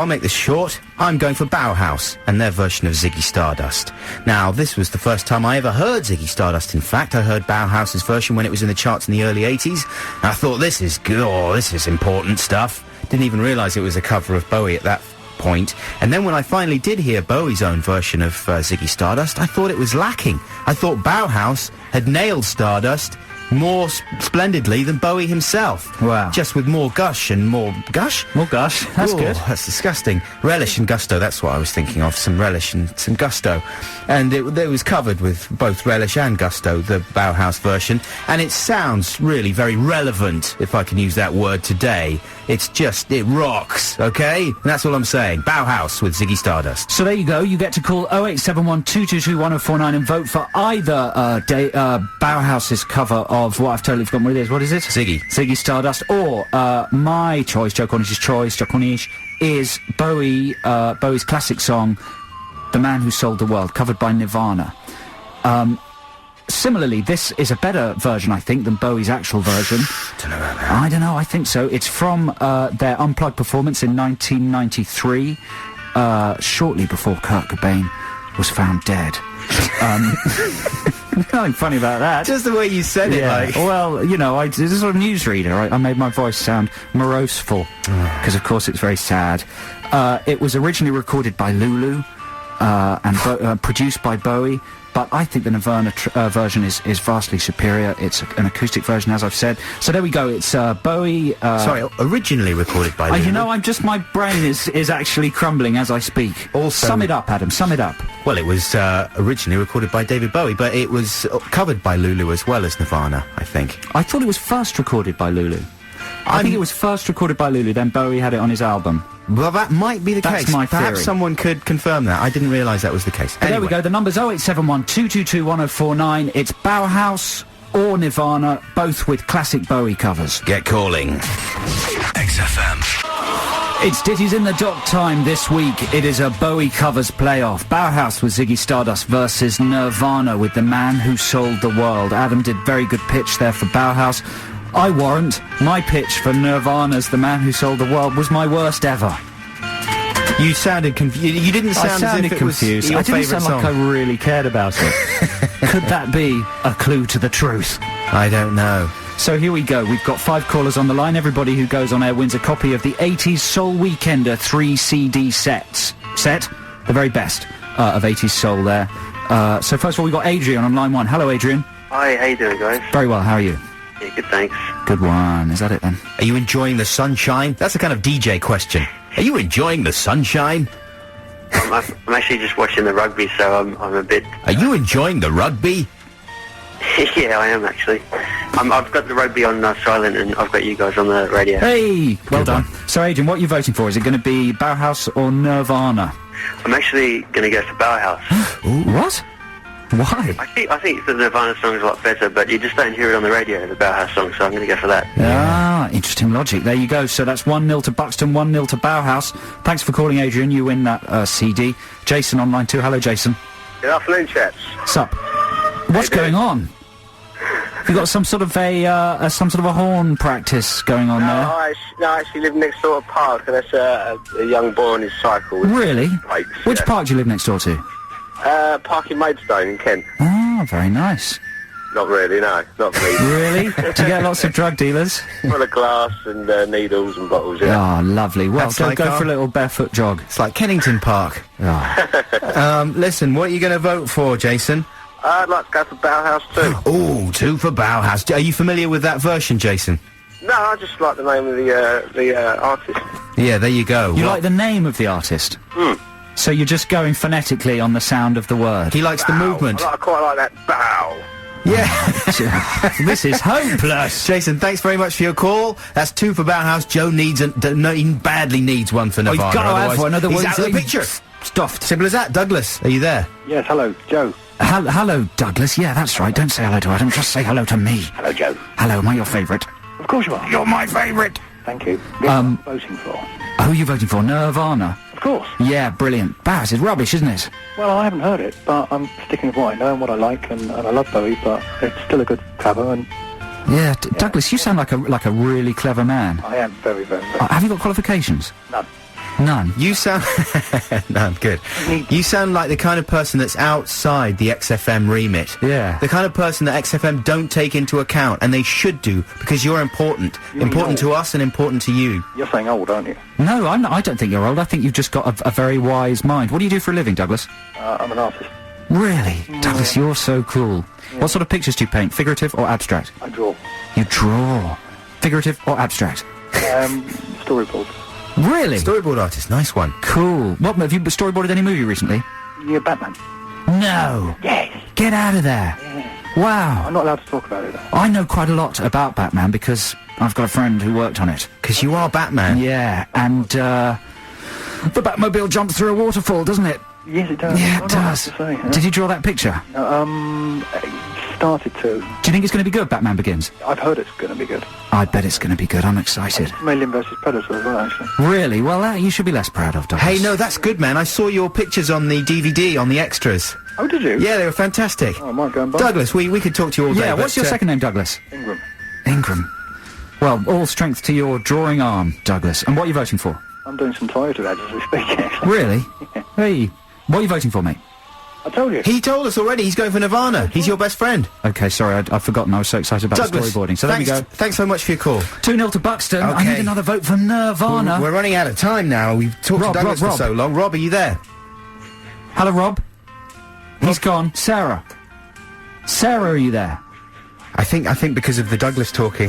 make this short. I'm going for Bauhaus and their version of Ziggy Stardust. Now, this was the first time I ever heard Ziggy Stardust. In fact, I heard Bauhaus's version when it was in the charts in the early 80s. And I thought, this is good, this is important stuff. Didn't even realise it was a cover of Bowie at that point. And then when I finally did hear Bowie's own version of Ziggy Stardust, I thought it was lacking. I thought Bauhaus had nailed Stardust more splendidly than Bowie himself. Wow. Just with more gush and more... Gush? More gush. That's good. That's disgusting. Relish and gusto, that's what I was thinking of. Some relish and some gusto. And it was covered with both relish and gusto, the Bauhaus version. And it sounds really very relevant, if I can use that word today. It's just, it rocks, okay? And that's all I'm saying. Bauhaus with Ziggy Stardust. So there you go. You get to call 0871 222 1049 and vote for either Bauhaus's cover of what I've totally forgotten what it is. What is it? Ziggy Stardust. Or my choice, Joe Cornish's choice, Joe Cornish, is Bowie's classic song, The Man Who Sold the World, covered by Nirvana. Similarly, this is a better version, I think, than Bowie's actual version. Don't know about that. I don't know, I think so. It's from their Unplugged performance in 1993, shortly before Kurt Cobain was found dead. Nothing funny about that. Just the way you said it, like... Well, you know, this is a newsreader. I made my voice sound moroseful, because, of course, it's very sad. It was originally recorded by Lulu, and produced by Bowie, but I think the Nirvana version is vastly superior. It's an acoustic version, as I've said. So there we go. It's Bowie... Sorry, originally recorded by Lulu. You know, my brain is actually crumbling as I speak. Also... Sum it up, Adam, sum it up. Well, it was originally recorded by David Bowie, but it was covered by Lulu as well as Nirvana, I think. I thought it was first recorded by Lulu. I think it was first recorded by Lulu, then Bowie had it on his album. Well, that might be the case. That's my theory. Perhaps someone could confirm that. I didn't realise that was the case. Anyway. There we go. The number's 0871 222 1049. It's Bauhaus or Nirvana, both with classic Bowie covers. Get calling. XFM. It's Ditties in the Dock time this week. It is a Bowie covers playoff. Bauhaus with Ziggy Stardust versus Nirvana with The Man Who Sold the World. Adam did very good pitch there for Bauhaus. I warrant my pitch for Nirvana's The Man Who Sold the World was my worst ever. You sounded confused. You didn't sound as if it confused. was your I didn't favourite sound like song. I really cared about it. Could that be a clue to the truth? I don't know. So here we go. We've got 5 callers on the line. Everybody who goes on air wins a copy of the 80s Soul Weekender 3 CD set. The very best of 80s soul there. So first of all, we've got Adrian on line 1. Hello, Adrian. Hi, how you doing, guys? Very well, how are you? Yeah, good, thanks. Good one. Is that it then? Are you enjoying the sunshine? That's a kind of DJ question. Are you enjoying the sunshine? I'm actually just watching the rugby, so I'm a bit... Are you enjoying the rugby? Yeah, I am, actually. I've got the rugby on silent, and I've got you guys on the radio. Hey! Well done. So, Adrian, what are you voting for? Is it going to be Bauhaus or Nirvana? I'm actually going to go for Bauhaus. Ooh, what? Why? I think the Nirvana song's a lot better, but you just don't hear it on the radio, the Bauhaus song, so I'm going to go for that. Ah, interesting logic. There you go. So that's 1-0 to Buxton, 1-0 to Bauhaus. Thanks for calling, Adrian. You win that CD. Jason on line 2. Hello, Jason. Good afternoon, chaps. Sup? What's going on? Have you got some sort of a horn practice going on there? I actually live next door to a park, and that's a young boy on his cycle. With Really? bikes, Which yeah. park do you live next door to? Park in Maidstone in Kent. Ah, very nice. Not really, no. Not me. Really? Do you get lots of drug dealers? Full of glass and needles and bottles, yeah. Oh, lovely. Well, That's go like for a little barefoot jog. It's like Kennington Park. Listen, what are you going to vote for, Jason? I'd like to go for Bauhaus too. Ooh, 2 for Bauhaus. Are you familiar with that version, Jason? No, I just like the name of the artist. Yeah, there you go. You like the name of the artist? So you're just going phonetically on the sound of the word? He likes the movement. I quite like that bow. Yeah. This is hopeless. Jason, thanks very much for your call. That's 2 for Bauhaus. Joe he badly needs 1 for Nirvana. He's got to have one, he's otherwise out of the picture. Stuffed. Simple as that. Douglas, are you there? Yes, hello, Joe. Hello, Douglas. Yeah, that's right. Don't say hello to Adam. Just say hello to me. Hello, Joe. Hello, am I your favourite? Of course you are. You're my favourite. Thank you. Guess I'm voting for. Who are you voting for? Nirvana? Of course. Yeah, brilliant. Baz, it's rubbish, isn't it? Well, I haven't heard it, but I'm sticking with what I know and what I like, and I love Bowie, but it's still a good cover, and... Yeah, Douglas, you sound like a really clever man. I am very, very, very... Have you got qualifications? None. None? You sound... None, good. You sound like the kind of person that's outside the XFM remit. Yeah. The kind of person that XFM don't take into account, and they should do, because you're important. Important to us and important to you. You're saying old, aren't you? No, I don't think you're old. I think you've just got a very wise mind. What do you do for a living, Douglas? I'm an artist. Really? Douglas, you're so cool. Yeah. What sort of pictures do you paint? Figurative or abstract? I draw. You draw. Figurative or abstract? Storyboard. Really? Storyboard artist, nice one. Cool. What, have you storyboarded any movie recently? Yeah, Batman. No! Yes! Get out of there! Yeah. Wow! I'm not allowed to talk about it, though. I know quite a lot about Batman because I've got a friend who worked on it. Because you are Batman? Yeah, and, the Batmobile jumps through a waterfall, doesn't it? Yes, it does. Yeah, it does. To say, huh? Did you draw that picture? Started to. Do you think it's going to be good, Batman Begins? I've heard it's going to be good. I bet it's going to be good. I'm excited. Alien vs Predator as well, actually. Really? Well, that you should be less proud of, Douglas. Hey, no, that's good, man. I saw your pictures on the DVD, on the extras. Oh, did you? Yeah, they were fantastic. Oh, I might go and buy. Douglas, we could talk to you all day. Yeah, what's your second name, Douglas? Ingram. Ingram. Well, all strength to your drawing arm, Douglas. And what are you voting for? I'm doing some Toyota ads as we speak, actually. Really? Yeah. Hey, what are you voting for, mate? I told you. He told us already. He's going for Nirvana. He's your best friend. Okay, sorry, I've forgotten. I was so excited about Douglas, storyboarding. So there we go. Thanks so much for your call. 2-0 to Buxton. Okay. I need another vote from Nirvana. We're running out of time now. We've talked to Douglas for so long. Rob, are you there? Hello, Rob. He's gone. Sarah. Sarah, are you there? I think because of the Douglas talking.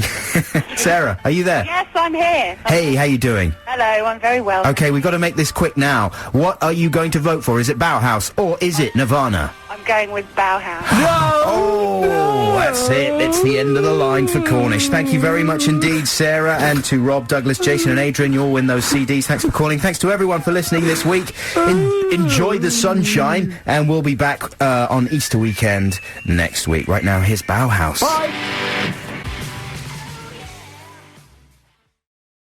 Sarah, are you there? Yes, I'm here. Hey, how you doing? Hello, I'm very well. Okay, we've got to make this quick now. What are you going to vote for? Is it Bauhaus or is it Nirvana? I'm going with Bauhaus. Oh, that's it. It's the end of the line for Cornish. Thank you very much indeed, Sarah, and to Rob, Douglas, Jason and Adrian. You all win those CDs. Thanks for calling. Thanks to everyone for listening this week. Enjoy the sunshine, and we'll be back on Easter weekend next week. Right now, here's Bauhaus. Bye.